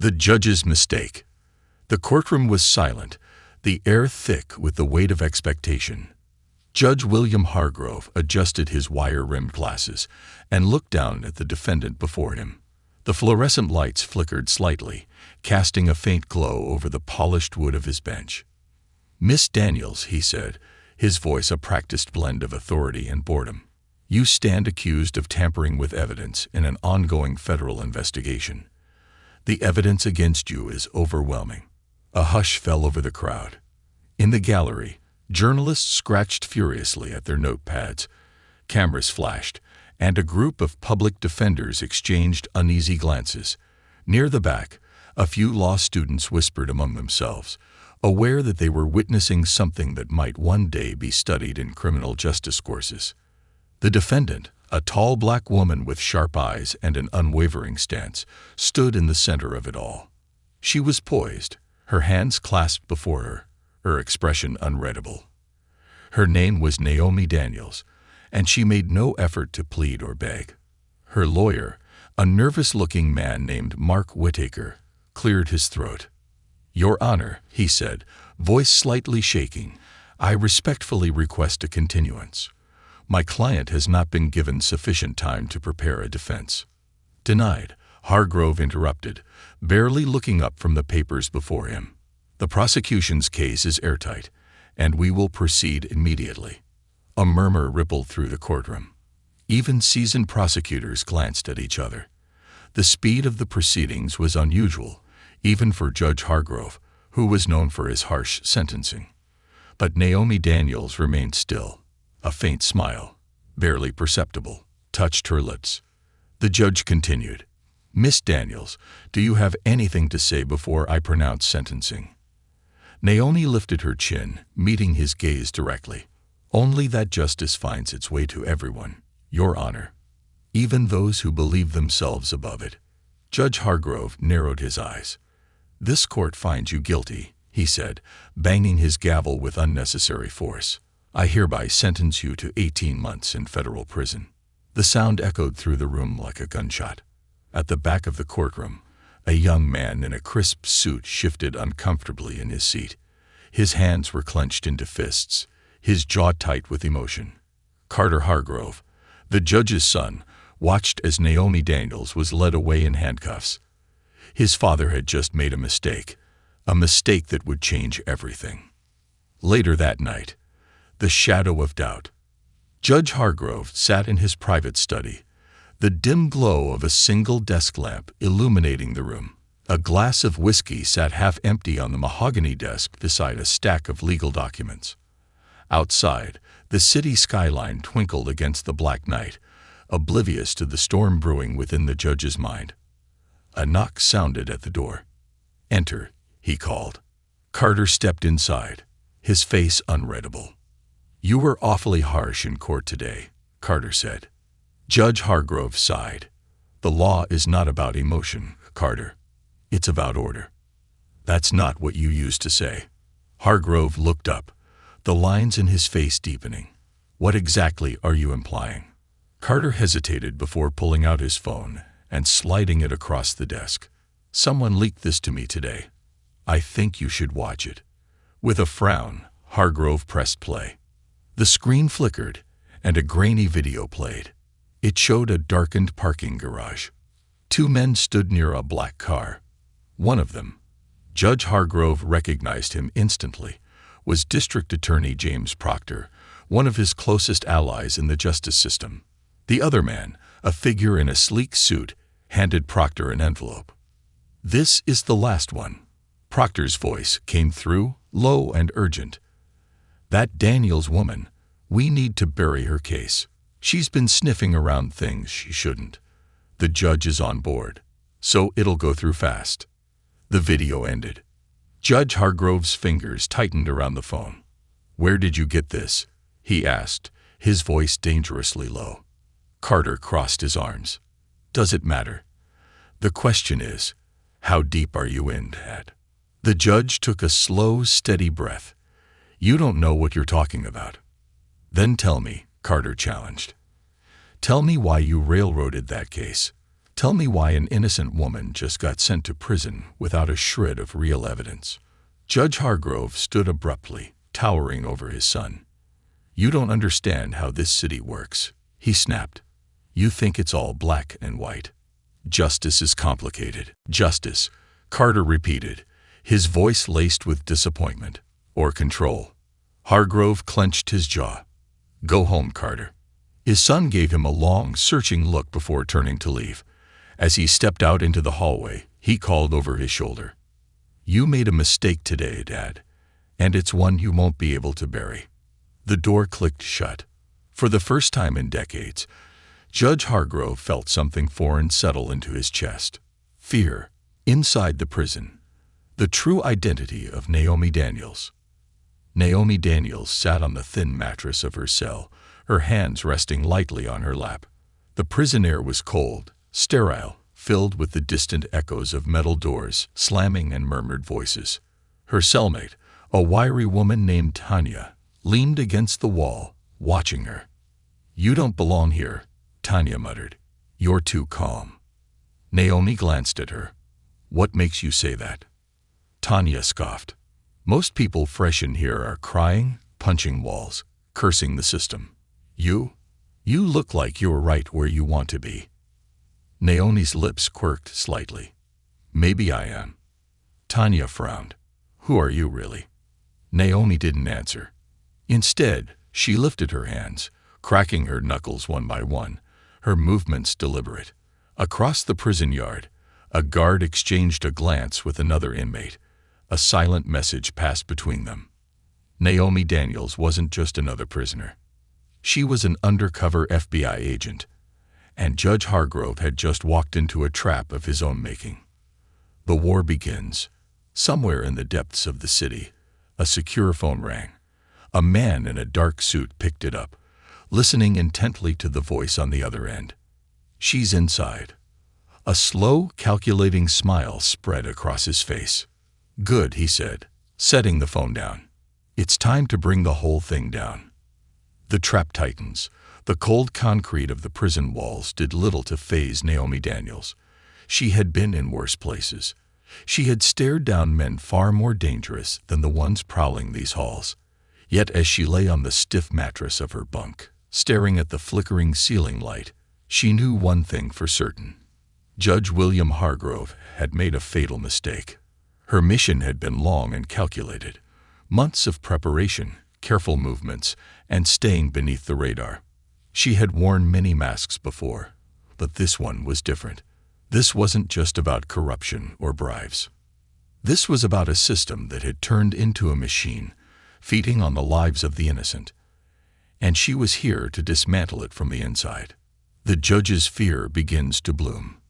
The judge's mistake. The courtroom was silent, the air thick with the weight of expectation. Judge William Hargrove adjusted his wire-rimmed glasses and looked down at the defendant before him. The fluorescent lights flickered slightly, casting a faint glow over the polished wood of his bench. "Miss Daniels," he said, his voice a practiced blend of authority and boredom, "you stand accused of tampering with evidence in an ongoing federal investigation. The evidence against you is overwhelming." A hush fell over the crowd. In the gallery, journalists scratched furiously at their notepads. Cameras flashed, and a group of public defenders exchanged uneasy glances. Near the back, a few law students whispered among themselves, aware that they were witnessing something that might one day be studied in criminal justice courses. The defendant, a tall black woman with sharp eyes and an unwavering stance, stood in the center of it all. She was poised, her hands clasped before her expression unreadable. Her name was Naomi Daniels, and she made no effort to plead or beg. Her lawyer, a nervous-looking man named Mark Whittaker, cleared his throat. "Your Honor," he said, voice slightly shaking, "I respectfully request a continuance. My client has not been given sufficient time to prepare a defense." "Denied," Hargrove interrupted, barely looking up from the papers before him. "The prosecution's case is airtight, and we will proceed immediately." A murmur rippled through the courtroom. Even seasoned prosecutors glanced at each other. The speed of the proceedings was unusual, even for Judge Hargrove, who was known for his harsh sentencing. But Naomi Daniels remained still. A faint smile, barely perceptible, touched her lips. The judge continued, "Miss Daniels, do you have anything to say before I pronounce sentencing?" Naomi lifted her chin, meeting his gaze directly. "Only that justice finds its way to everyone, Your Honor, even those who believe themselves above it." Judge Hargrove narrowed his eyes. "This court finds you guilty," he said, banging his gavel with unnecessary force. "I hereby sentence you to 18 months in federal prison." The sound echoed through the room like a gunshot. At the back of the courtroom, a young man in a crisp suit shifted uncomfortably in his seat. His hands were clenched into fists, his jaw tight with emotion. Carter Hargrove, the judge's son, watched as Naomi Daniels was led away in handcuffs. His father had just made a mistake that would change everything. Later that night, the shadow of doubt. Judge Hargrove sat in his private study, the dim glow of a single desk lamp illuminating the room. A glass of whiskey sat half empty on the mahogany desk beside a stack of legal documents. Outside, the city skyline twinkled against the black night, oblivious to the storm brewing within the judge's mind. A knock sounded at the door. "Enter," he called. Carter stepped inside, his face unreadable. "You were awfully harsh in court today," Carter said. Judge Hargrove sighed. "The law is not about emotion, Carter. It's about order." "That's not what you used to say." Hargrove looked up, the lines in his face deepening. "What exactly are you implying?" Carter hesitated before pulling out his phone and sliding it across the desk. "Someone leaked this to me today. I think you should watch it." With a frown, Hargrove pressed play. The screen flickered, and a grainy video played. It showed a darkened parking garage. Two men stood near a black car. One of them, Judge Hargrove recognized him instantly, was District Attorney James Proctor, one of his closest allies in the justice system. The other man, a figure in a sleek suit, handed Proctor an envelope. "This is the last one." Proctor's voice came through, low and urgent. "That Daniels woman, we need to bury her case. She's been sniffing around things she shouldn't. The judge is on board, so it'll go through fast." The video ended. Judge Hargrove's fingers tightened around the phone. "Where did you get this?" he asked, his voice dangerously low. Carter crossed his arms. "Does it matter? The question is, how deep are you in, Dad?" The judge took a slow, steady breath. "You don't know what you're talking about." "Then tell me," Carter challenged. "Tell me why you railroaded that case. Tell me why an innocent woman just got sent to prison without a shred of real evidence." Judge Hargrove stood abruptly, towering over his son. "You don't understand how this city works," he snapped. "You think it's all black and white. Justice is complicated." "Justice," Carter repeated, his voice laced with disappointment. "Or control." Hargrove clenched his jaw. "Go home, Carter." His son gave him a long, searching look before turning to leave. As he stepped out into the hallway, he called over his shoulder, "You made a mistake today, Dad, and it's one you won't be able to bury." The door clicked shut. For the first time in decades, Judge Hargrove felt something foreign settle into his chest. Fear. Inside the prison. The true identity of Naomi Daniels. Naomi Daniels sat on the thin mattress of her cell, her hands resting lightly on her lap. The prison air was cold, sterile, filled with the distant echoes of metal doors, slamming and murmured voices. Her cellmate, a wiry woman named Tanya, leaned against the wall, watching her. "You don't belong here," Tanya muttered. "You're too calm." Naomi glanced at her. "What makes you say that?" Tanya scoffed. "Most people fresh in here are crying, punching walls, cursing the system. You look like you're right where you want to be." Naomi's lips quirked slightly. "Maybe I am." Tanya frowned. "Who are you really?" Naomi didn't answer. Instead, she lifted her hands, cracking her knuckles one by one, her movements deliberate. Across the prison yard, a guard exchanged a glance with another inmate. A silent message passed between them. Naomi Daniels wasn't just another prisoner. She was an undercover FBI agent, and Judge Hargrove had just walked into a trap of his own making. The war begins. Somewhere in the depths of the city, a secure phone rang. A man in a dark suit picked it up, listening intently to the voice on the other end. "She's inside." A slow, calculating smile spread across his face. "Good," he said, setting the phone down. "It's time to bring the whole thing down." The trap tightens. The cold concrete of the prison walls did little to faze Naomi Daniels. She had been in worse places. She had stared down men far more dangerous than the ones prowling these halls. Yet as she lay on the stiff mattress of her bunk, staring at the flickering ceiling light, she knew one thing for certain. Judge William Hargrove had made a fatal mistake. Her mission had been long and calculated. Months of preparation, careful movements, and staying beneath the radar. She had worn many masks before, but this one was different. This wasn't just about corruption or bribes. This was about a system that had turned into a machine, feeding on the lives of the innocent. And she was here to dismantle it from the inside. The judge's fear begins to bloom.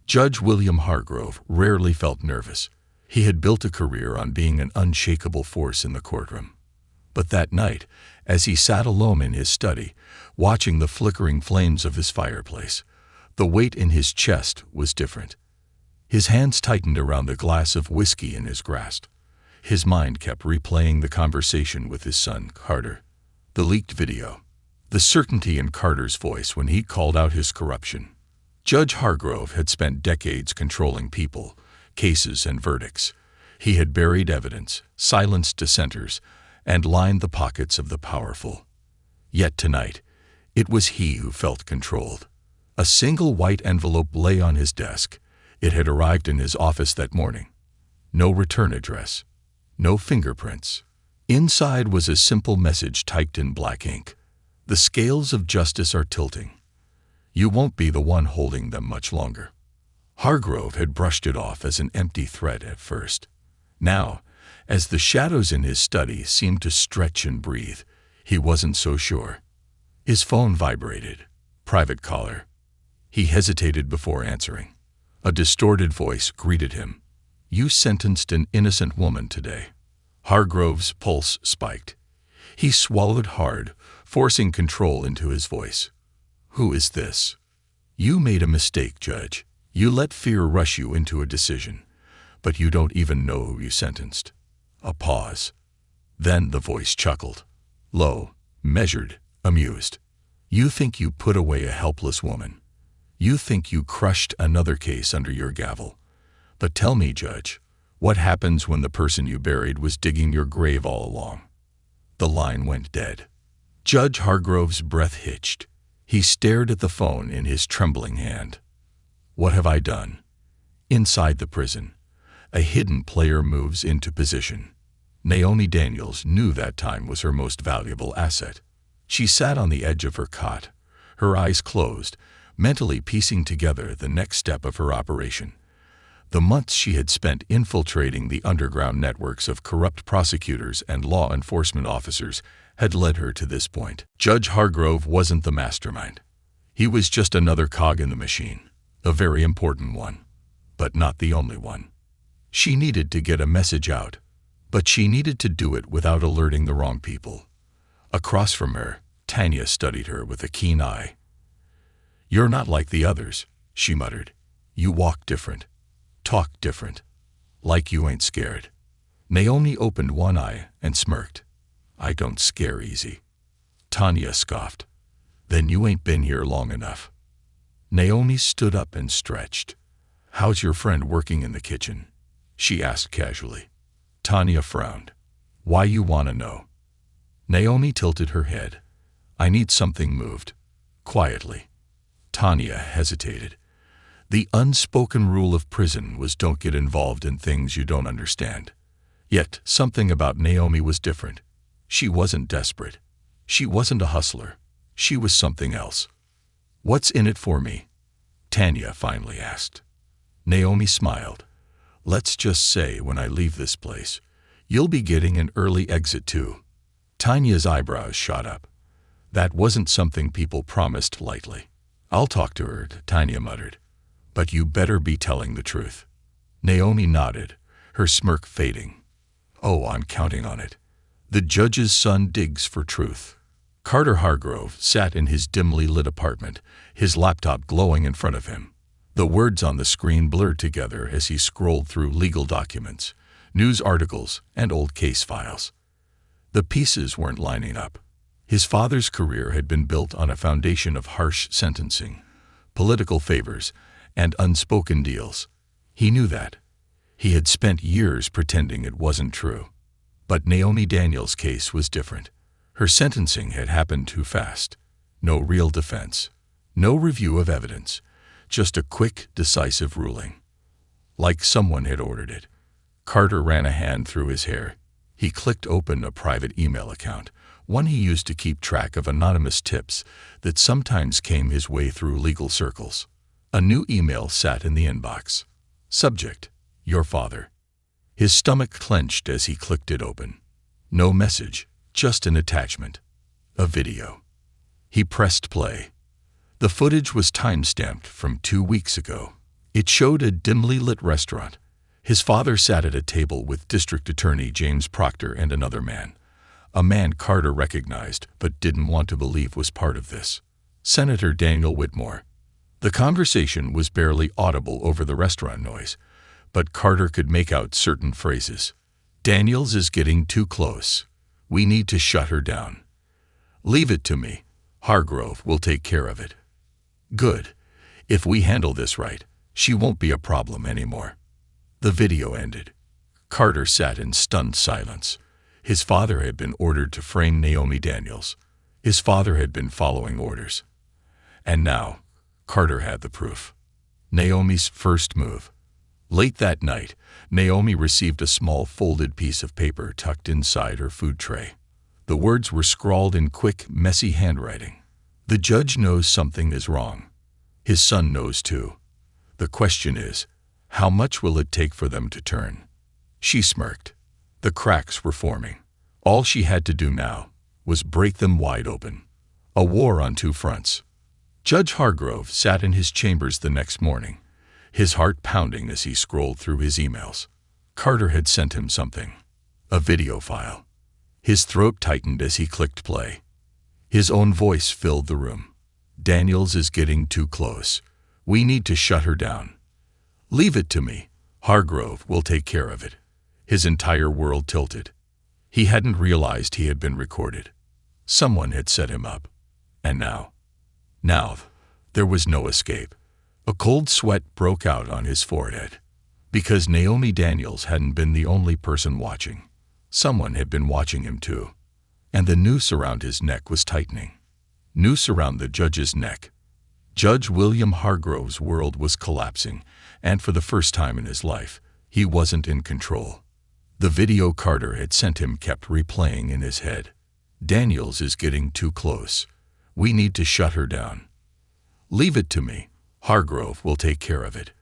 Judge William Hargrove rarely felt nervous. He had built a career on being an unshakable force in the courtroom. But that night, as he sat alone in his study, watching the flickering flames of his fireplace, the weight in his chest was different. His hands tightened around the glass of whiskey in his grasp. His mind kept replaying the conversation with his son, Carter. The leaked video. The certainty in Carter's voice when he called out his corruption. Judge Hargrove had spent decades controlling people, cases, and verdicts. He had buried evidence, silenced dissenters, and lined the pockets of the powerful. Yet tonight, it was he who felt controlled. A single white envelope lay on his desk. It had arrived in his office that morning. No return address. No fingerprints. Inside was a simple message typed in black ink. "The scales of justice are tilting. You won't be the one holding them much longer." Hargrove had brushed it off as an empty threat at first. Now, as the shadows in his study seemed to stretch and breathe, he wasn't so sure. His phone vibrated. Private caller. He hesitated before answering. A distorted voice greeted him. "You sentenced an innocent woman today." Hargrove's pulse spiked. He swallowed hard, forcing control into his voice. "Who is this?" "You made a mistake, Judge. You let fear rush you into a decision, but you don't even know who you sentenced." A pause. Then the voice chuckled. Low, measured, amused. "You think you put away a helpless woman. You think you crushed another case under your gavel. But tell me, Judge, what happens when the person you buried was digging your grave all along? The line went dead. Judge Hargrove's breath hitched. He stared at the phone in his trembling hand. What have I done? Inside the prison, a hidden player moves into position. Naomi Daniels knew that time was her most valuable asset. She sat on the edge of her cot, her eyes closed, mentally piecing together the next step of her operation. The months she had spent infiltrating the underground networks of corrupt prosecutors and law enforcement officers had led her to this point. Judge Hargrove wasn't the mastermind. He was just another cog in the machine, a very important one, but not the only one. She needed to get a message out, but she needed to do it without alerting the wrong people. Across from her, Tanya studied her with a keen eye. "You're not like the others," she muttered. "You walk different, talk different, like you ain't scared." Naomi opened one eye and smirked. "I don't scare easy." Tanya scoffed. "Then you ain't been here long enough." Naomi stood up and stretched. "How's your friend working in the kitchen?" she asked casually. Tanya frowned. "Why you want to know?" Naomi tilted her head. "I need something moved. Quietly." Tanya hesitated. The unspoken rule of prison was don't get involved in things you don't understand. Yet something about Naomi was different. She wasn't desperate. She wasn't a hustler. She was something else. "What's in it for me?" Tanya finally asked. Naomi smiled. "Let's just say when I leave this place, you'll be getting an early exit too." Tanya's eyebrows shot up. That wasn't something people promised lightly. "I'll talk to her," Tanya muttered. "But you better be telling the truth." Naomi nodded, her smirk fading. "Oh, I'm counting on it." The judge's son digs for truth. Carter Hargrove sat in his dimly lit apartment, his laptop glowing in front of him. The words on the screen blurred together as he scrolled through legal documents, news articles, and old case files. The pieces weren't lining up. His father's career had been built on a foundation of harsh sentencing, political favors, and unspoken deals. He knew that. He had spent years pretending it wasn't true. But Naomi Daniels' case was different. Her sentencing had happened too fast. No real defense. No review of evidence. Just a quick, decisive ruling. Like someone had ordered it. Carter ran a hand through his hair. He clicked open a private email account, one he used to keep track of anonymous tips that sometimes came his way through legal circles. A new email sat in the inbox. Subject: Your father. His stomach clenched as he clicked it open. No message, just an attachment. A video. He pressed play. The footage was time-stamped from 2 weeks ago. It showed a dimly lit restaurant. His father sat at a table with District Attorney James Proctor and another man. A man Carter recognized but didn't want to believe was part of this. Senator Daniel Whitmore. The conversation was barely audible over the restaurant noise, but Carter could make out certain phrases. "Daniels is getting too close. We need to shut her down. Leave it to me. Hargrove will take care of it. Good. If we handle this right, she won't be a problem anymore." The video ended. Carter sat in stunned silence. His father had been ordered to frame Naomi Daniels. His father had been following orders. And now, Carter had the proof. Naomi's first move. Late that night, Naomi received a small folded piece of paper tucked inside her food tray. The words were scrawled in quick, messy handwriting. "The judge knows something is wrong. His son knows too. The question is, how much will it take for them to turn?" She smirked. The cracks were forming. All she had to do now was break them wide open. A war on two fronts. Judge Hargrove sat in his chambers the next morning, his heart pounding as he scrolled through his emails. Carter had sent him something. A video file. His throat tightened as he clicked play. His own voice filled the room. "Daniels is getting too close. We need to shut her down. Leave it to me. Hargrove will take care of it." His entire world tilted. He hadn't realized he had been recorded. Someone had set him up. And now, there was no escape. A cold sweat broke out on his forehead. Because Naomi Daniels hadn't been the only person watching. Someone had been watching him too. And the noose around his neck was tightening. Noose around the judge's neck. Judge William Hargrove's world was collapsing, and for the first time in his life, he wasn't in control. The video Carter had sent him kept replaying in his head. Daniels is getting too close. We need to shut her down. Leave it to me. Hargrove will take care of it.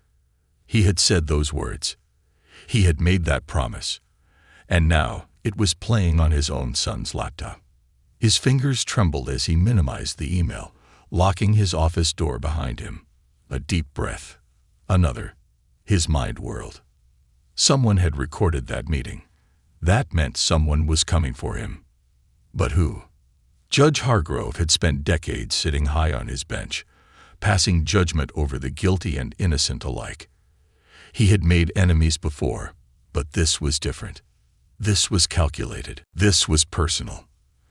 He had said those words. He had made that promise. And now it was playing on his own son's laptop. His fingers trembled as he minimized the email, locking his office door behind him. A deep breath. Another. His mind whirled. Someone had recorded that meeting. That meant someone was coming for him. But who? Judge Hargrove had spent decades sitting high on his bench, passing judgment over the guilty and innocent alike. He had made enemies before, but this was different. This was calculated. This was personal.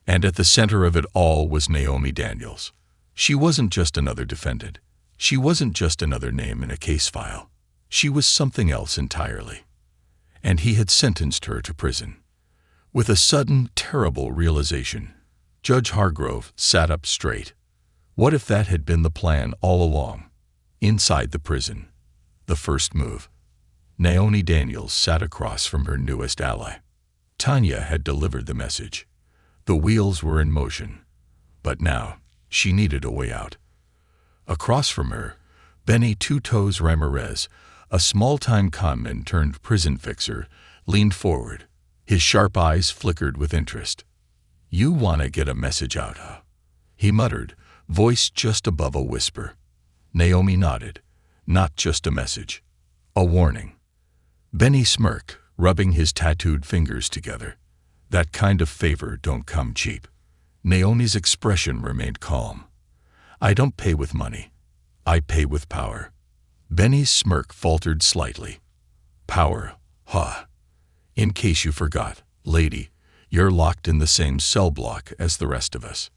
And at the center of it all was Naomi Daniels. She wasn't just another defendant. She wasn't just another name in a case file. She was something else entirely. And he had sentenced her to prison. With a sudden, terrible realization, Judge Hargrove sat up straight. What if that had been the plan all along? Inside the prison. The first move. Naomi Daniels sat across from her newest ally. Tanya had delivered the message. The wheels were in motion. But now, she needed a way out. Across from her, Benny Two Toes Ramirez, a small-time conman turned prison fixer, leaned forward. His sharp eyes flickered with interest. "You want to get a message out, huh?" he muttered, voice just above a whisper. Naomi nodded. Not just a message. A warning. Benny smirked, rubbing his tattooed fingers together. That kind of favor don't come cheap. Naomi's expression remained calm. "I don't pay with money. I pay with power." Benny's smirk faltered slightly. "Power, huh? In case you forgot, lady, you're locked in the same cell block as the rest of us."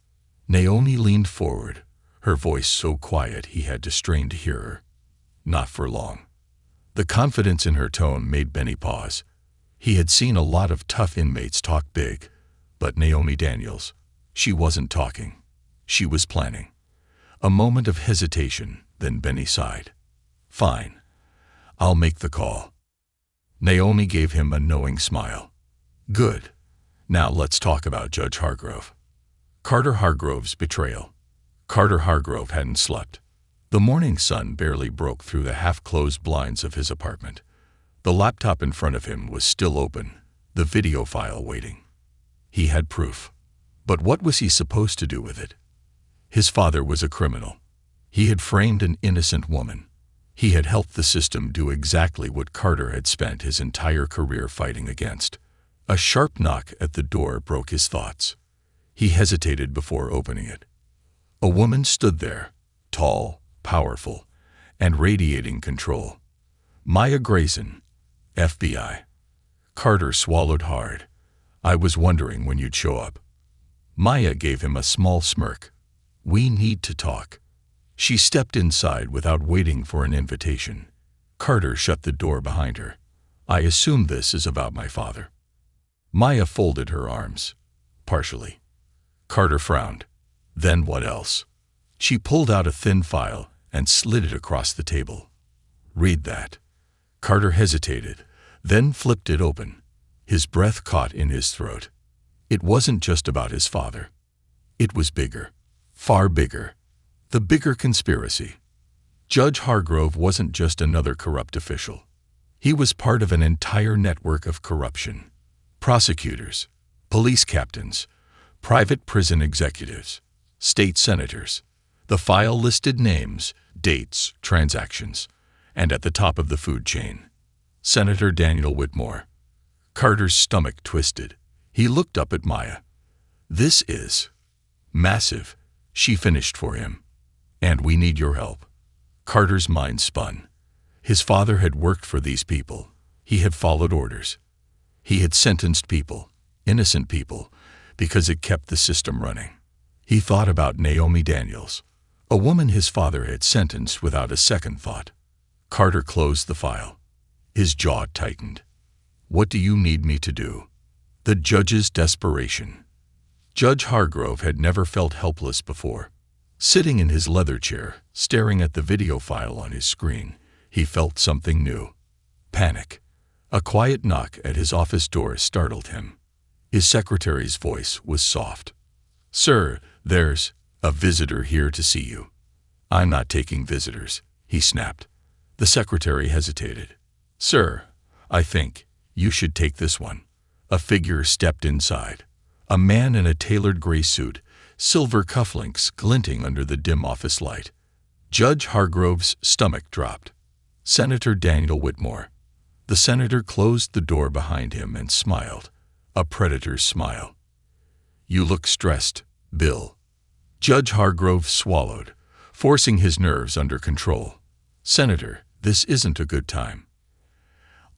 Naomi leaned forward, her voice so quiet he had to strain to hear her. Not for long. The confidence in her tone made Benny pause. He had seen a lot of tough inmates talk big, but Naomi Daniels, she wasn't talking. She was planning. A moment of hesitation, then Benny sighed. "Fine. I'll make the call." Naomi gave him a knowing smile. "Good. Now let's talk about Judge Hargrove." Carter Hargrove's betrayal. Carter Hargrove hadn't slept. The morning sun barely broke through the half-closed blinds of his apartment. The laptop in front of him was still open, the video file waiting. He had proof. But what was he supposed to do with it? His father was a criminal. He had framed an innocent woman. He had helped the system do exactly what Carter had spent his entire career fighting against. A sharp knock at the door broke his thoughts. He hesitated before opening it. A woman stood there, tall, powerful, and radiating control. Maya Grayson, FBI. Carter swallowed hard. "I was wondering when you'd show up." Maya gave him a small smirk. "We need to talk." She stepped inside without waiting for an invitation. Carter shut the door behind her. "I assume this is about my father." Maya folded her arms. "Partially." Carter frowned. "Then what else?" She pulled out a thin file and slid it across the table. "Read that." Carter hesitated, then flipped it open. His breath caught in his throat. It wasn't just about his father. It was bigger. Far bigger. The bigger conspiracy. Judge Hargrove wasn't just another corrupt official. He was part of an entire network of corruption. Prosecutors, police captains, private prison executives, state senators. The file listed names, dates, transactions, and at the top of the food chain, Senator Daniel Whitmore. Carter's stomach twisted. He looked up at Maya. "This is massive," she finished for him. "And we need your help." Carter's mind spun. His father had worked for these people. He had followed orders. He had sentenced people, innocent people, because it kept the system running. He thought about Naomi Daniels, A woman his father had sentenced without a second thought. Carter closed the file. His jaw tightened. What do you need me to do? The judge's desperation. Judge Hargrove had never felt helpless before. Sitting in his leather chair, staring at the video file on his screen, he felt something new. Panic. A quiet knock at his office door startled him. His secretary's voice was soft. "Sir, there's a visitor here to see you." "I'm not taking visitors," he snapped. The secretary hesitated. "Sir, I think you should take this one." A figure stepped inside. A man in a tailored gray suit, silver cufflinks glinting under the dim office light. Judge Hargrove's stomach dropped. Senator Daniel Whitmore. The senator closed the door behind him and smiled. A predator's smile. "You look stressed, Bill." Judge Hargrove swallowed, forcing his nerves under control. "Senator, this isn't a good time."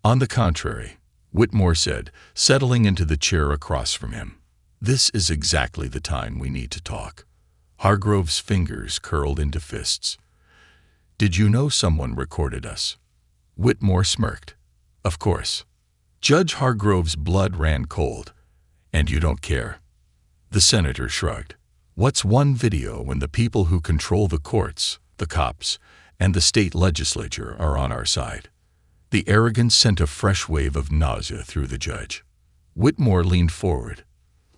"On the contrary," Whitmore said, settling into the chair across from him. "This is exactly the time we need to talk." Hargrove's fingers curled into fists. "Did you know someone recorded us?" Whitmore smirked. "Of course." Judge Hargrove's blood ran cold. "And you don't care?" The senator shrugged. "What's one video when the people who control the courts, the cops, and the state legislature are on our side?" The arrogance sent a fresh wave of nausea through the judge. Whitmore leaned forward.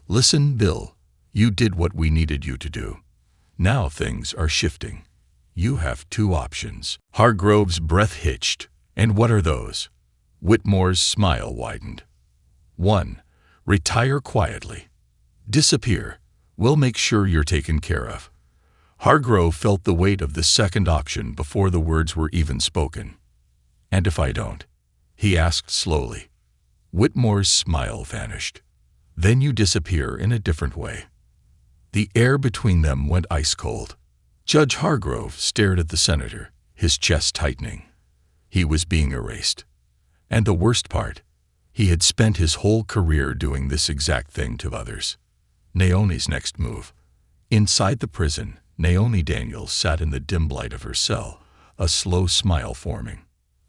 "Listen, Bill, you did what we needed you to do. Now things are shifting. You have two options." Hargrove's breath hitched. "And what are those?" Whitmore's smile widened. "1. Retire quietly. Disappear. We'll make sure you're taken care of." Hargrove felt the weight of the second option before the words were even spoken. "And if I don't?" he asked slowly. Whitmore's smile vanished. "Then you disappear in a different way." The air between them went ice cold. Judge Hargrove stared at the senator, his chest tightening. He was being erased. And the worst part, he had spent his whole career doing this exact thing to others. Naomi's next move. Inside the prison, Naomi Daniels sat in the dim light of her cell, a slow smile forming.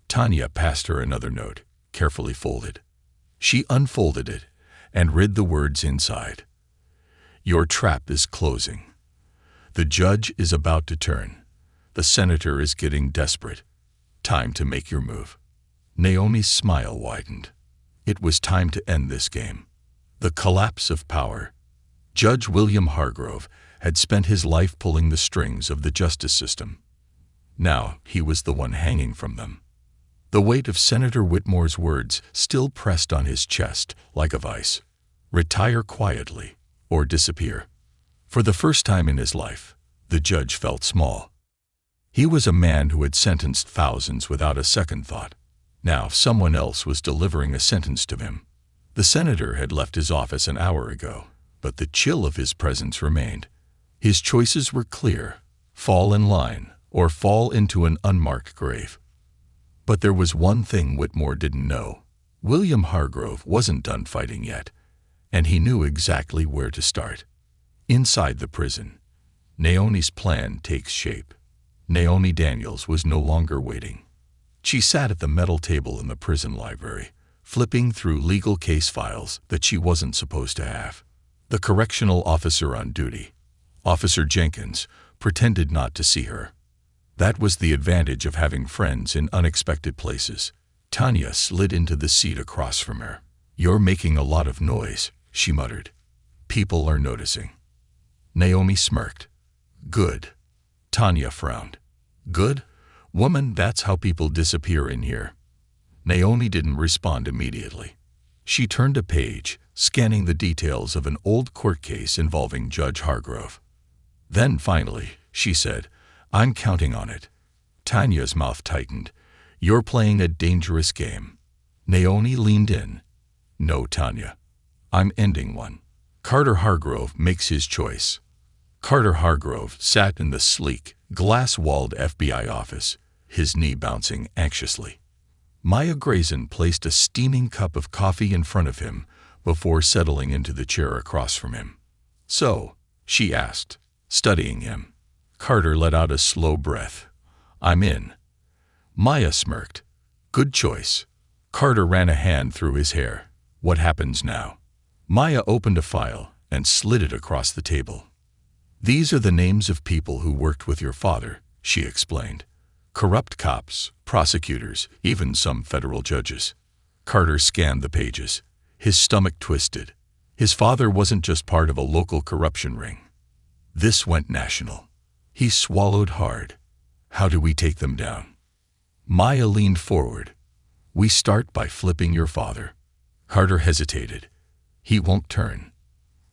Tanya passed her another note, carefully folded. She unfolded it and read the words inside. "Your trap is closing. The judge is about to turn. The senator is getting desperate. Time to make your move." Naomi's smile widened. It was time to end this game. The collapse of power. Judge William Hargrove had spent his life pulling the strings of the justice system. Now he was the one hanging from them. The weight of Senator Whitmore's words still pressed on his chest like a vice. Retire quietly or disappear. For the first time in his life, the judge felt small. He was a man who had sentenced thousands without a second thought. Now someone else was delivering a sentence to him. The senator had left his office an hour ago, but the chill of his presence remained. His choices were clear: fall in line or fall into an unmarked grave. But there was one thing Whitmore didn't know. William Hargrove wasn't done fighting yet, and he knew exactly where to start. Inside the prison, Naomi's plan takes shape. Naomi Daniels was no longer waiting. She sat at the metal table in the prison library, flipping through legal case files that she wasn't supposed to have. The correctional officer on duty, Officer Jenkins, pretended not to see her. That was the advantage of having friends in unexpected places. Tanya slid into the seat across from her. "You're making a lot of noise," she muttered. "People are noticing." Naomi smirked. "Good." Tanya frowned. "Good? Woman, that's how people disappear in here." Naomi didn't respond immediately. She turned a page, scanning the details of an old court case involving Judge Hargrove. Then finally, she said, "I'm counting on it." Tanya's mouth tightened. "You're playing a dangerous game." Naomi leaned in. "No, Tanya. I'm ending one. Carter Hargrove makes his choice." Carter Hargrove sat in the sleek, glass-walled FBI office, his knee bouncing anxiously. Maya Grayson placed a steaming cup of coffee in front of him before settling into the chair across from him. "So," she asked, studying him, Carter let out a slow breath. I'm in. Maya smirked. Good choice. Carter ran a hand through his hair. What happens now? Maya opened a file and slid it across the table. These are the names of people who worked with your father, she explained. Corrupt cops, prosecutors, even some federal judges. Carter scanned the pages. His stomach twisted. His father wasn't just part of a local corruption ring. This went national. He swallowed hard. How do we take them down? Maya leaned forward. We start by flipping your father. Carter hesitated. He won't turn.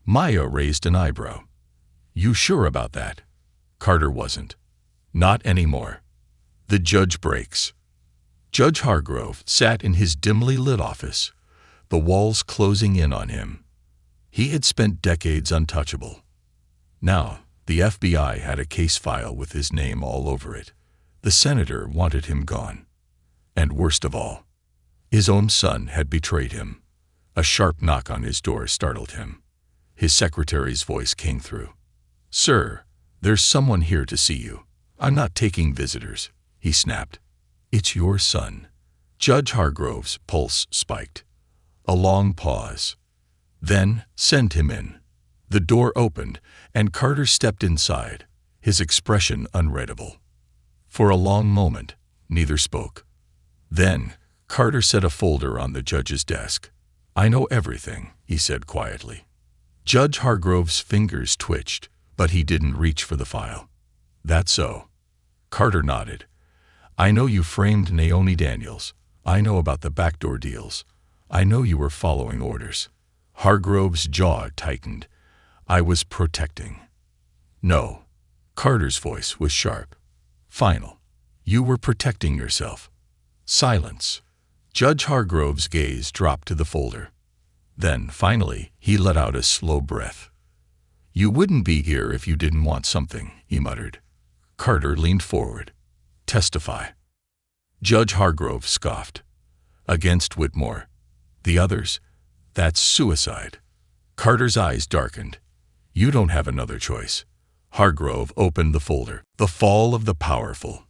Maya raised an eyebrow. You sure about that? Carter wasn't. Not anymore. The judge breaks. Judge Hargrove sat in his dimly lit office, the walls closing in on him. He had spent decades untouchable. Now, the FBI had a case file with his name all over it. The senator wanted him gone. And worst of all, his own son had betrayed him. A sharp knock on his door startled him. His secretary's voice came through. Sir, there's someone here to see you. I'm not taking visitors, he snapped. It's your son. Judge Hargrove's pulse spiked. A long pause. Then, send him in. The door opened, and Carter stepped inside, his expression unreadable. For a long moment, neither spoke. Then, Carter set a folder on the judge's desk. I know everything, he said quietly. Judge Hargrove's fingers twitched, but he didn't reach for the file. That's so. Carter nodded. I know you framed Naomi Daniels. I know about the backdoor deals. I know you were following orders. Hargrove's jaw tightened. I was protecting. No. Carter's voice was sharp. Final. You were protecting yourself. Silence. Judge Hargrove's gaze dropped to the folder. Then, finally, he let out a slow breath. You wouldn't be here if you didn't want something, he muttered. Carter leaned forward. Testify. Judge Hargrove scoffed. Against Whitmore. The others? That's suicide. Carter's eyes darkened. You don't have another choice. Hargrove opened the folder. The Fall of the Powerful.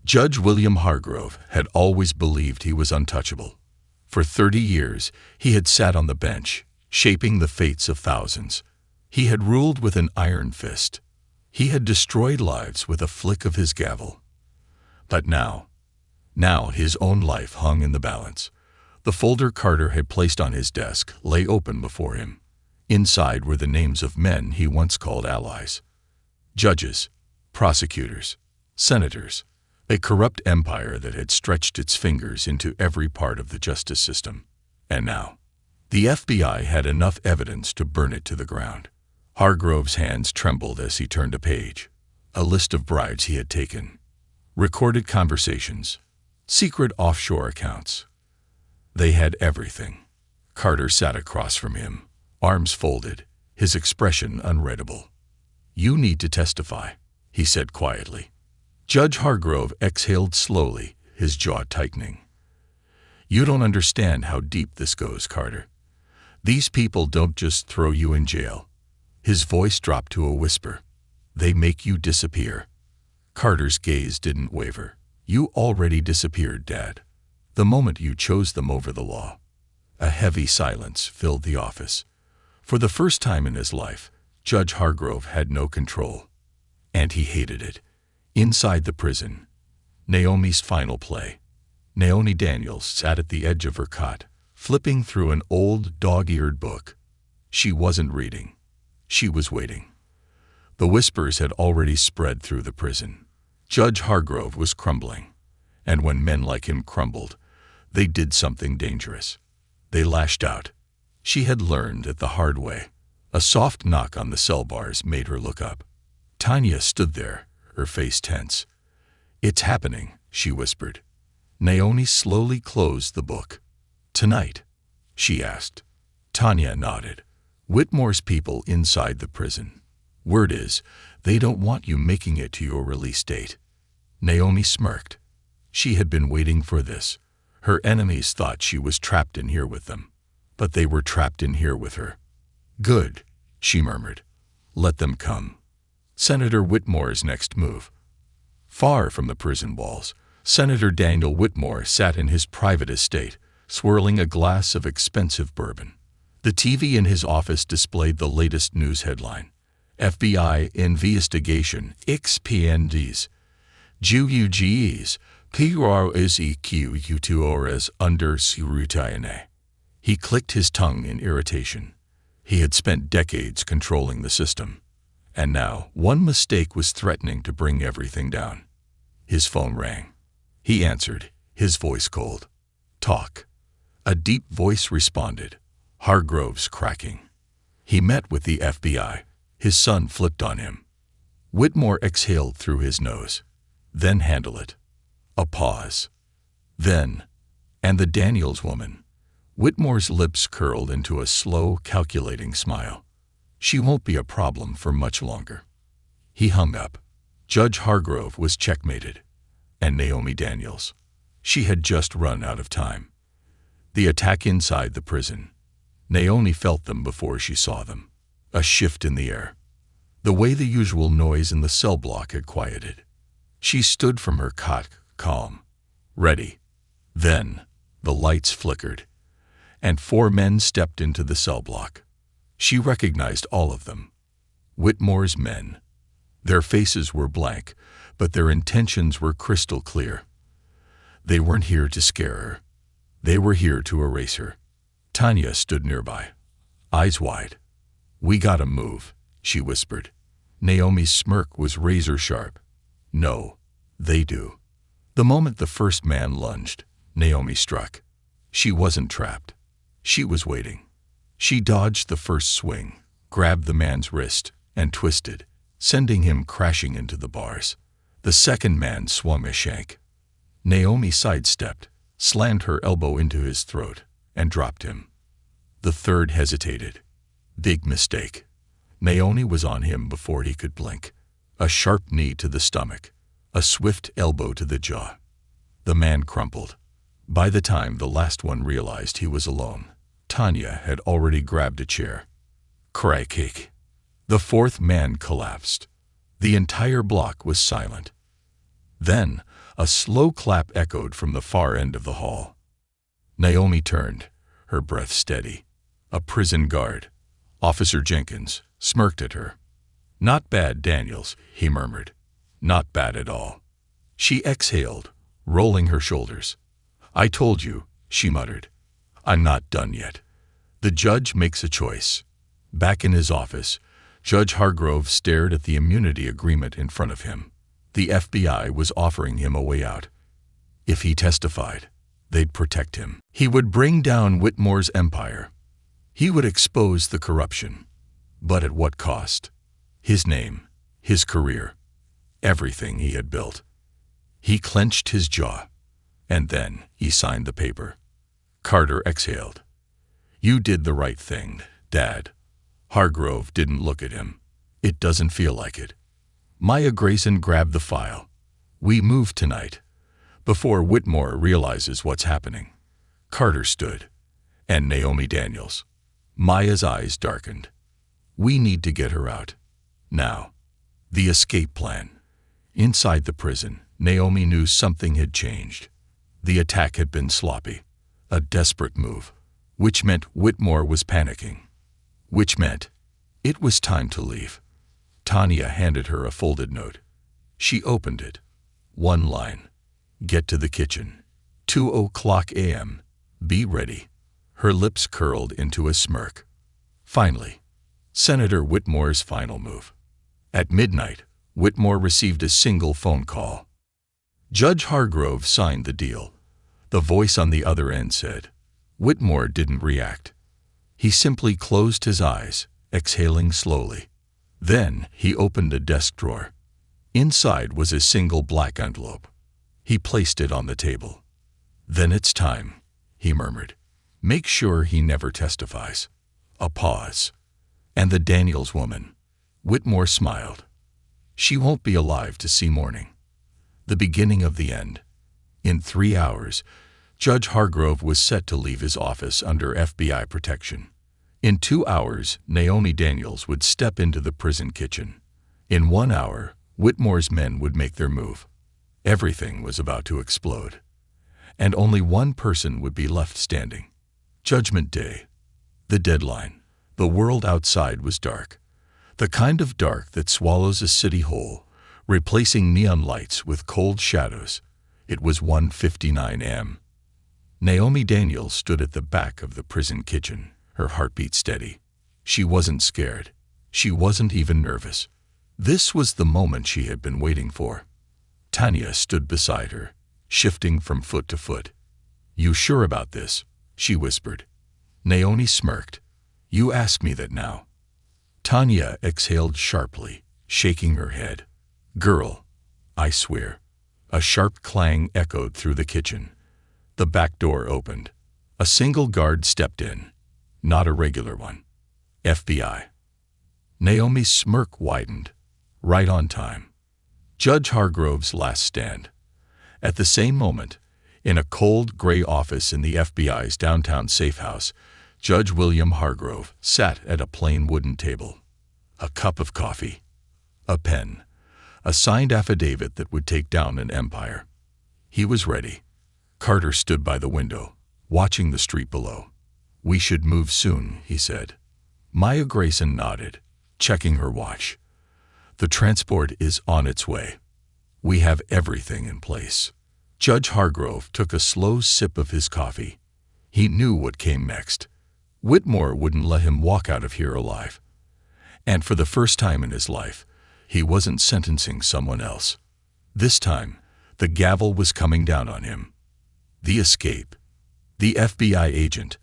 Judge William Hargrove had always believed he was untouchable. For 30 years, he had sat on the bench, shaping the fates of thousands. He had ruled with an iron fist. He had destroyed lives with a flick of his gavel. But now his own life hung in the balance. The folder Carter had placed on his desk lay open before him. Inside were the names of men he once called allies. Judges, prosecutors, senators, a corrupt empire that had stretched its fingers into every part of the justice system. And now, the FBI had enough evidence to burn it to the ground. Hargrove's hands trembled as he turned a page. A list of bribes he had taken. Recorded conversations. Secret offshore accounts. They had everything. Carter sat across from him, arms folded, his expression unreadable. You need to testify, he said quietly. Judge Hargrove exhaled slowly, his jaw tightening. You don't understand how deep this goes, Carter. These people don't just throw you in jail. His voice dropped to a whisper. They make you disappear. Carter's gaze didn't waver. You already disappeared, Dad. The moment you chose them over the law. A heavy silence filled the office. For the first time in his life, Judge Hargrove had no control. And he hated it. Inside the prison, Naomi's final play. Naomi Daniels sat at the edge of her cot, flipping through an old dog-eared book. She wasn't reading. She was waiting. The whispers had already spread through the prison. Judge Hargrove was crumbling. And when men like him crumbled, they did something dangerous. They lashed out. She had learned it the hard way. A soft knock on the cell bars made her look up. Tanya stood there, her face tense. It's happening, she whispered. Naomi slowly closed the book. Tonight? She asked. Tanya nodded. Whitmore's people inside the prison. Word is, they don't want you making it to your release date. Naomi smirked. She had been waiting for this. Her enemies thought she was trapped in here with them. But they were trapped in here with her. Good, she murmured. Let them come. Senator Whitmore's next move. Far from the prison walls, Senator Daniel Whitmore sat in his private estate, swirling a glass of expensive bourbon. The TV in his office displayed the latest news headline: FBI investigation XPNDs. GUGEs PRSEQU2ORS under scrutiny. He clicked his tongue in irritation. He had spent decades controlling the system, and now one mistake was threatening to bring everything down. His phone rang. He answered, his voice cold. "Talk." A deep voice responded, Hargrove's cracking. He met with the FBI. His son flipped on him. Whitmore exhaled through his nose. "Then handle it." A pause. "Then, and the Daniels woman." Whitmore's lips curled into a slow, calculating smile. "She won't be a problem for much longer." He hung up. Judge Hargrove was checkmated. And Naomi Daniels. She had just run out of time. The attack inside the prison. Naomi felt them before she saw them. A shift in the air. The way the usual noise in the cell block had quieted. She stood from her cot, calm, ready. Then, the lights flickered, and 4 men stepped into the cell block. She recognized all of them. Whitmore's men. Their faces were blank, but their intentions were crystal clear. They weren't here to scare her. They were here to erase her. Tanya stood nearby, eyes wide. "We gotta move," she whispered. Naomi's smirk was razor sharp. "No, they do." The moment the first man lunged, Naomi struck. She wasn't trapped. She was waiting. She dodged the first swing, grabbed the man's wrist, and twisted, sending him crashing into the bars. The second man swung a shank. Naomi sidestepped, slammed her elbow into his throat, and dropped him. The third hesitated. Big mistake. Naomi was on him before he could blink. A sharp knee to the stomach, a swift elbow to the jaw. The man crumpled. By the time the last one realized he was alone, Tanya had already grabbed a chair. Crack. The fourth man collapsed. The entire block was silent. Then, a slow clap echoed from the far end of the hall. Naomi turned, her breath steady. A prison guard, Officer Jenkins, smirked at her. "Not bad, Daniels," he murmured. "Not bad at all." She exhaled, rolling her shoulders. "I told you," she muttered. "I'm not done yet." The judge makes a choice. Back in his office, Judge Hargrove stared at the immunity agreement in front of him. The FBI was offering him a way out. If he testified, they'd protect him. He would bring down Whitmore's empire. He would expose the corruption. But at what cost? His name, his career, everything he had built. He clenched his jaw, and then he signed the paper. Carter exhaled. "You did the right thing, Dad." Hargrove didn't look at him. "It doesn't feel like it." Maya Grayson grabbed the file. "We move tonight, before Whitmore realizes what's happening." Carter stood, and Naomi Daniels. Maya's eyes darkened. "We need to get her out. Now." The escape plan. Inside the prison, Naomi knew something had changed. The attack had been sloppy, a desperate move, which meant Whitmore was panicking. Which meant it was time to leave. Tanya handed her a folded note. She opened it. One line. "Get to the kitchen. 2:00 a.m. Be ready." Her lips curled into a smirk. Finally, Senator Whitmore's final move. At midnight, Whitmore received a single phone call. Judge Hargrove signed the deal. The voice on the other end said. Whitmore didn't react. He simply closed his eyes, exhaling slowly. Then he opened a desk drawer. Inside was a single black envelope. He placed it on the table. "Then it's time," he murmured. "Make sure he never testifies." A pause. "And the Daniels woman." Whitmore smiled. "She won't be alive to see morning." The beginning of the end. In 3 hours, Judge Hargrove was set to leave his office under FBI protection. In 2 hours, Naomi Daniels would step into the prison kitchen. In 1 hour, Whitmore's men would make their move. Everything was about to explode. And only one person would be left standing. Judgment Day. The deadline. The world outside was dark. The kind of dark that swallows a city whole, replacing neon lights with cold shadows. It was 1:59 a.m. Naomi Daniels stood at the back of the prison kitchen, her heartbeat steady. She wasn't scared. She wasn't even nervous. This was the moment she had been waiting for. Tanya stood beside her, shifting from foot to foot. "You sure about this?" she whispered. Naomi smirked. "You ask me that now." Tanya exhaled sharply, shaking her head. "Girl, I swear." A sharp clang echoed through the kitchen. The back door opened. A single guard stepped in. Not a regular one. FBI. Naomi's smirk widened. Right on time. Judge Hargrove's last stand. At the same moment, in a cold, gray office in the FBI's downtown safe house, Judge William Hargrove sat at a plain wooden table. A cup of coffee. A pen. A signed affidavit that would take down an empire. He was ready. Carter stood by the window, watching the street below. "We should move soon," he said. Maya Grayson nodded, checking her watch. "The transport is on its way. We have everything in place." Judge Hargrove took a slow sip of his coffee. He knew what came next. Whitmore wouldn't let him walk out of here alive. And for the first time in his life, he wasn't sentencing someone else. This time, the gavel was coming down on him. The escape. The FBI agent,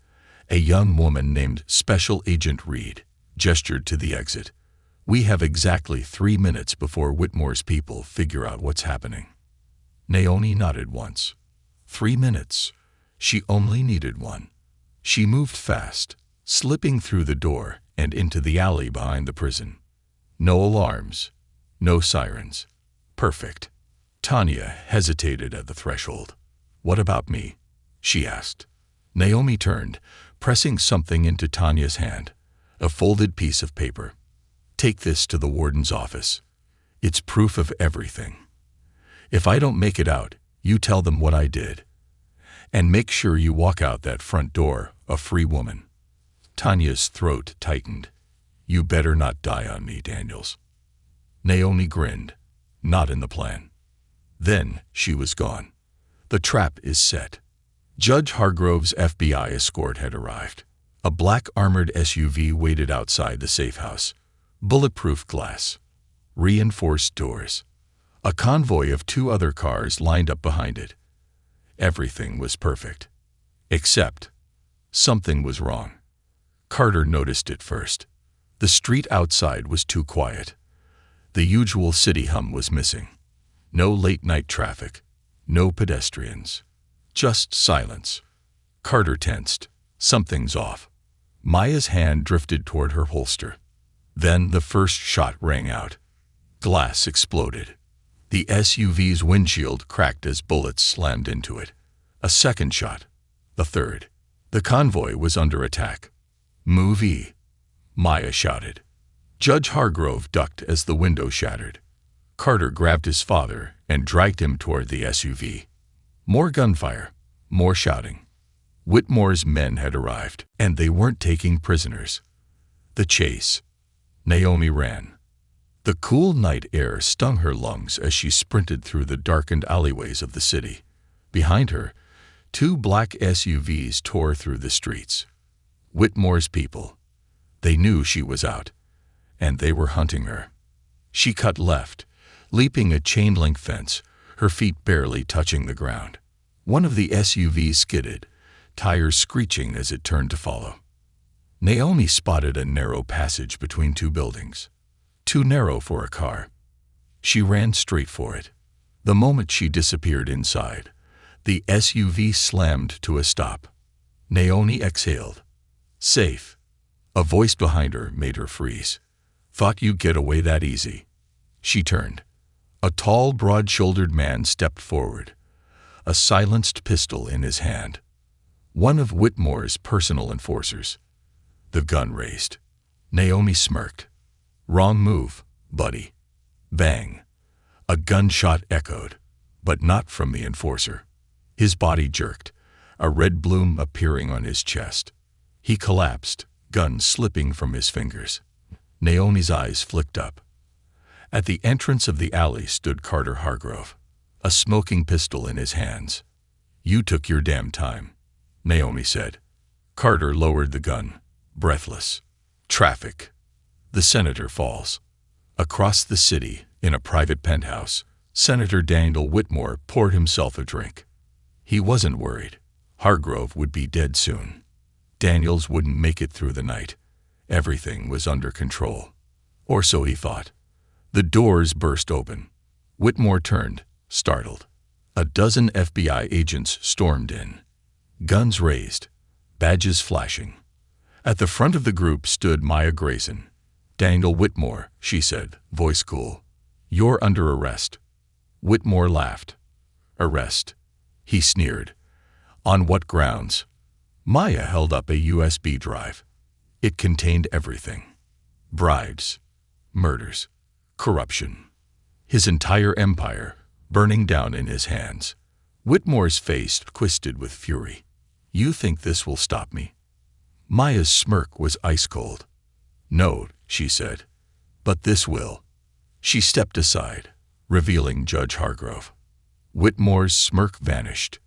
a young woman named Special Agent Reed, gestured to the exit. "We have exactly 3 minutes before Whitmore's people figure out what's happening." Naomi nodded once. 3 minutes. She only needed one. She moved fast, slipping through the door and into the alley behind the prison. No alarms. No sirens. Perfect. Tanya hesitated at the threshold. "What about me?" she asked. Naomi turned, pressing something into Tanya's hand, a folded piece of paper. "Take this to the warden's office. It's proof of everything. If I don't make it out, you tell them what I did. And make sure you walk out that front door a free woman." Tanya's throat tightened. "You better not die on me, Daniels." Naomi grinned. Not in the plan. Then she was gone. The trap is set. Judge Hargrove's FBI escort had arrived. A black armored SUV waited outside the safe house. Bulletproof glass. Reinforced doors. A convoy of 2 other cars lined up behind it. Everything was perfect. Except something was wrong. Carter noticed it first. The street outside was too quiet. The usual city hum was missing. No late-night traffic. No pedestrians. Just silence. Carter tensed. Something's off. Maya's hand drifted toward her holster. Then the first shot rang out. Glass exploded. The SUV's windshield cracked as bullets slammed into it. A second shot. A third. The convoy was under attack. "Move E," Maya shouted. Judge Hargrove ducked as the window shattered. Carter grabbed his father and dragged him toward the SUV. More gunfire. More shouting. Whitmore's men had arrived, and they weren't taking prisoners. The chase. Naomi ran. The cool night air stung her lungs as she sprinted through the darkened alleyways of the city. Behind her, 2 black SUVs tore through the streets. Whitmore's people. They knew she was out, and they were hunting her. She cut left, leaping a chain-link fence, her feet barely touching the ground. One of the SUVs skidded, tires screeching as it turned to follow. Naomi spotted a narrow passage between 2 buildings. Too narrow for a car. She ran straight for it. The moment she disappeared inside, the SUV slammed to a stop. Naomi exhaled. Safe. A voice behind her made her freeze. "Thought you'd get away that easy." She turned. A tall, broad-shouldered man stepped forward, a silenced pistol in his hand. One of Whitmore's personal enforcers. The gun raised. Naomi smirked. "Wrong move, buddy." Bang! A gunshot echoed, but not from the enforcer. His body jerked, a red bloom appearing on his chest. He collapsed, gun slipping from his fingers. Naomi's eyes flicked up. At the entrance of the alley stood Carter Hargrove, a smoking pistol in his hands. "You took your damn time," Naomi said. Carter lowered the gun, breathless. Traffic. The senator falls. Across the city, in a private penthouse, Senator Daniel Whitmore poured himself a drink. He wasn't worried. Hargrove would be dead soon. Daniels wouldn't make it through the night. Everything was under control. Or so he thought. The doors burst open. Whitmore turned, startled. A dozen FBI agents stormed in. Guns raised, badges flashing. At the front of the group stood Maya Grayson. "Daniel Whitmore," she said, voice cool. "You're under arrest." Whitmore laughed. "Arrest?" He sneered. "On what grounds?" Maya held up a USB drive. It contained everything. Bribes, murders, corruption. His entire empire burning down in his hands. Whitmore's face twisted with fury. "You think this will stop me?" Maya's smirk was ice cold. "No," she said, "but this will." She stepped aside, revealing Judge Hargrove. Whitmore's smirk vanished.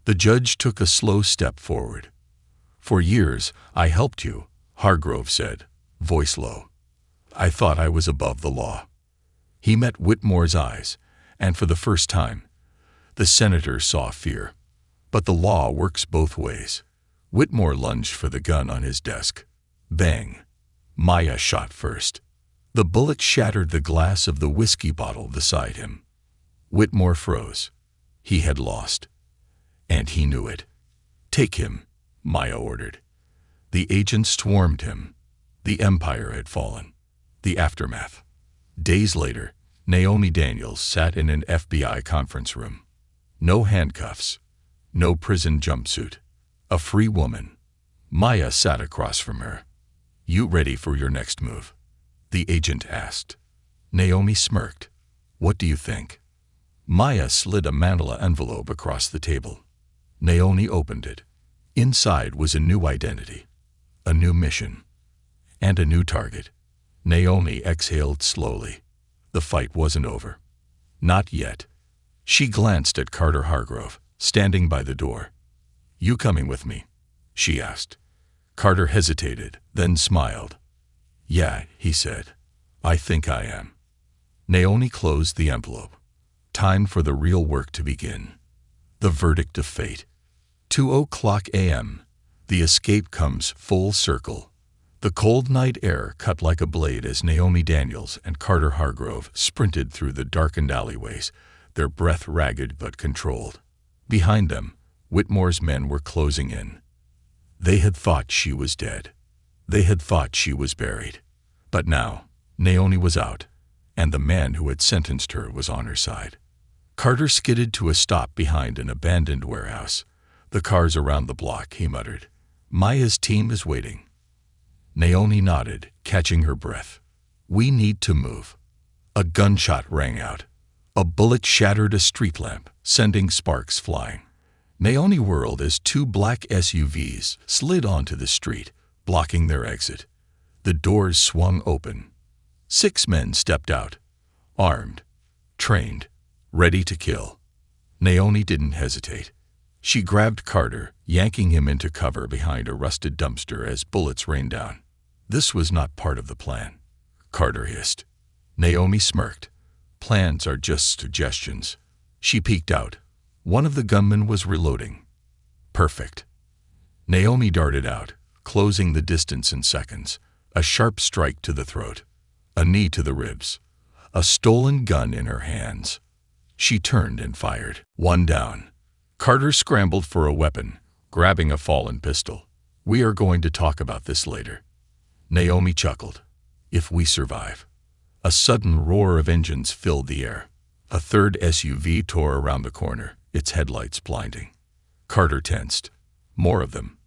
The judge took a slow step forward. "For years, I helped you," Hargrove said, voice low. "I thought I was above the law." He met Whitmore's eyes, and for the first time, the senator saw fear. But the law works both ways. Whitmore lunged for the gun on his desk. Bang! Maya shot first. The bullet shattered the glass of the whiskey bottle beside him. Whitmore froze. He had lost. And he knew it. "Take him," Maya ordered. The agents swarmed him. The empire had fallen. The aftermath. Days later, Naomi Daniels sat in an FBI conference room. No handcuffs. No prison jumpsuit. A free woman. Maya sat across from her. "You ready for your next move?" the agent asked. Naomi smirked. "What do you think?" Maya slid a manila envelope across the table. Naomi opened it. Inside was a new identity, a new mission, and a new target. Naomi exhaled slowly. The fight wasn't over. Not yet. She glanced at Carter Hargrove, standing by the door. "You coming with me?" she asked. Carter hesitated, then smiled. "Yeah," he said. "I think I am." Naomi closed the envelope. Time for the real work to begin. The verdict of fate. 2:00 a.m. The escape comes full circle. The cold night air cut like a blade as Naomi Daniels and Carter Hargrove sprinted through the darkened alleyways, their breath ragged but controlled. Behind them, Whitmore's men were closing in. They had thought she was dead. They had thought she was buried. But now, Naomi was out, and the man who had sentenced her was on her side. Carter skidded to a stop behind an abandoned warehouse. "The car's around the block," he muttered. "Maya's team is waiting." Naomi nodded, catching her breath. "We need to move." A gunshot rang out. A bullet shattered a street lamp, sending sparks flying. Naomi whirled as two black SUVs slid onto the street, blocking their exit. The doors swung open. 6 men stepped out, armed, trained, ready to kill. Naomi didn't hesitate. She grabbed Carter, yanking him into cover behind a rusted dumpster as bullets rained down. "This was not part of the plan," Carter hissed. Naomi smirked. "Plans are just suggestions." She peeked out. One of the gunmen was reloading. Perfect. Naomi darted out, closing the distance in seconds. A sharp strike to the throat. A knee to the ribs. A stolen gun in her hands. She turned and fired. One down. Carter scrambled for a weapon, grabbing a fallen pistol. "We are going to talk about this later." Naomi chuckled. "If we survive." A sudden roar of engines filled the air. A third SUV tore around the corner, its headlights blinding. Carter tensed. More of them.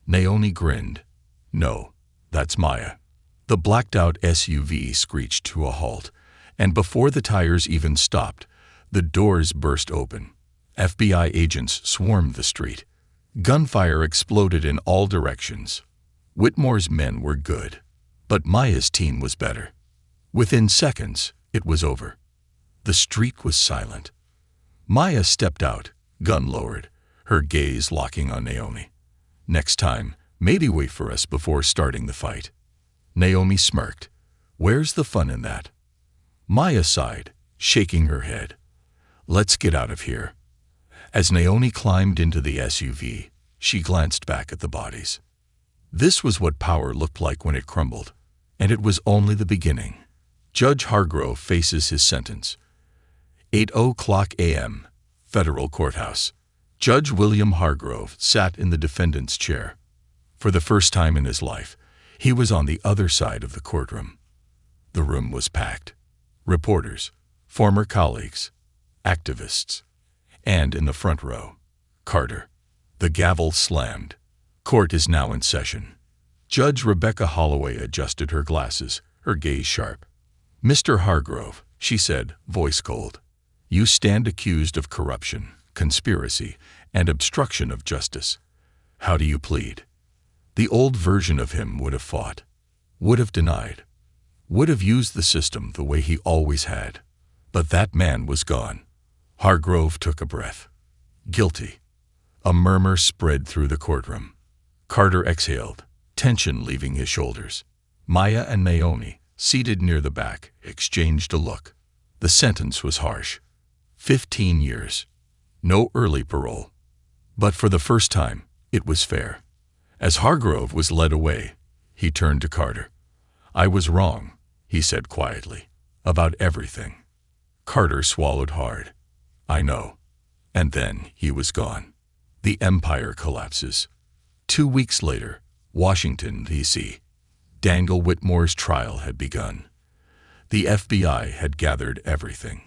Naomi grinned. "No, that's Maya." The blacked-out SUV screeched to a halt, And before the tires even stopped, the doors burst open. FBI agents swarmed the street. Gunfire exploded in all directions. Whitmore's men were good, but Maya's team was better. Within seconds, it was over. The street was silent. Maya stepped out, gun lowered, her gaze locking on Naomi. Next time, maybe wait for us before starting the fight. Naomi smirked. Where's the fun in that? Maya sighed, shaking her head. Let's get out of here. As Naomi climbed into the SUV, she glanced back at the bodies. This was what power looked like when it crumbled, and it was only the beginning. Judge Hargrove faces his sentence. 8:00 a.m., Federal Courthouse. Judge William Hargrove sat in the defendant's chair. For the first time in his life, he was on the other side of the courtroom. The room was packed. Reporters, former colleagues, activists, and in the front row, Carter. The gavel slammed. Court is now in session. Judge Rebecca Holloway adjusted her glasses, her gaze sharp. Mr. Hargrove, she said, voice cold, you stand accused of corruption, conspiracy, and obstruction of justice. How do you plead? The old version of him would have fought, would have denied, would have used the system the way he always had. But that man was gone. Hargrove took a breath. Guilty. A murmur spread through the courtroom. Carter exhaled, tension leaving his shoulders. Maya and Naomi, seated near the back, exchanged a look. The sentence was harsh. 15 years. No early parole. But for the first time, it was fair. As Hargrove was led away, he turned to Carter. I was wrong, he said quietly, about everything. Carter swallowed hard. I know. And then he was gone. The empire collapses. 2 weeks later, Washington, D.C. Daniel Whitmore's trial had begun. The FBI had gathered everything.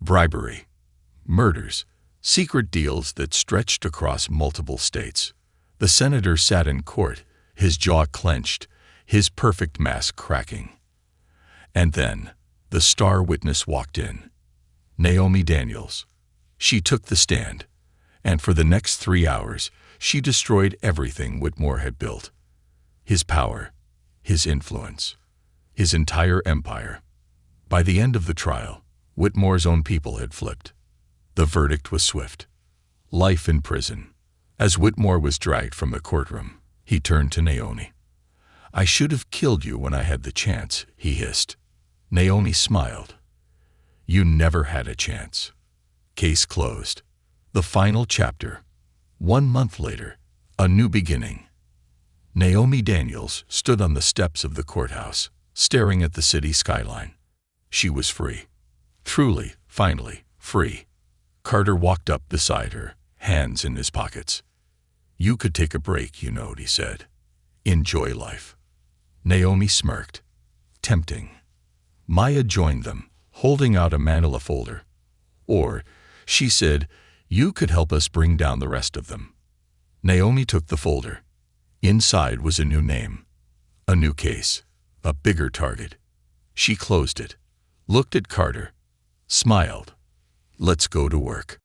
Bribery, murders, secret deals that stretched across multiple states. The senator sat in court, his jaw clenched, his perfect mask cracking. And then, the star witness walked in. Naomi Daniels. She took the stand, and for the next 3 hours, she destroyed everything Whitmore had built. His power, his influence, his entire empire. By the end of the trial, Whitmore's own people had flipped. The verdict was swift. Life in prison. As Whitmore was dragged from the courtroom, he turned to Naomi. I should have killed you when I had the chance, he hissed. Naomi smiled. You never had a chance. Case closed. The final chapter. 1 month later, a new beginning. Naomi Daniels stood on the steps of the courthouse, staring at the city skyline. She was free. Truly, finally, free. Carter walked up beside her, hands in his pockets. You could take a break, you know, he said. Enjoy life. Naomi smirked. Tempting. Maya joined them, holding out a manila folder. Or, she said, you could help us bring down the rest of them. Naomi took the folder. Inside was a new name, a new case, a bigger target. She closed it, looked at Carter, smiled. Let's go to work.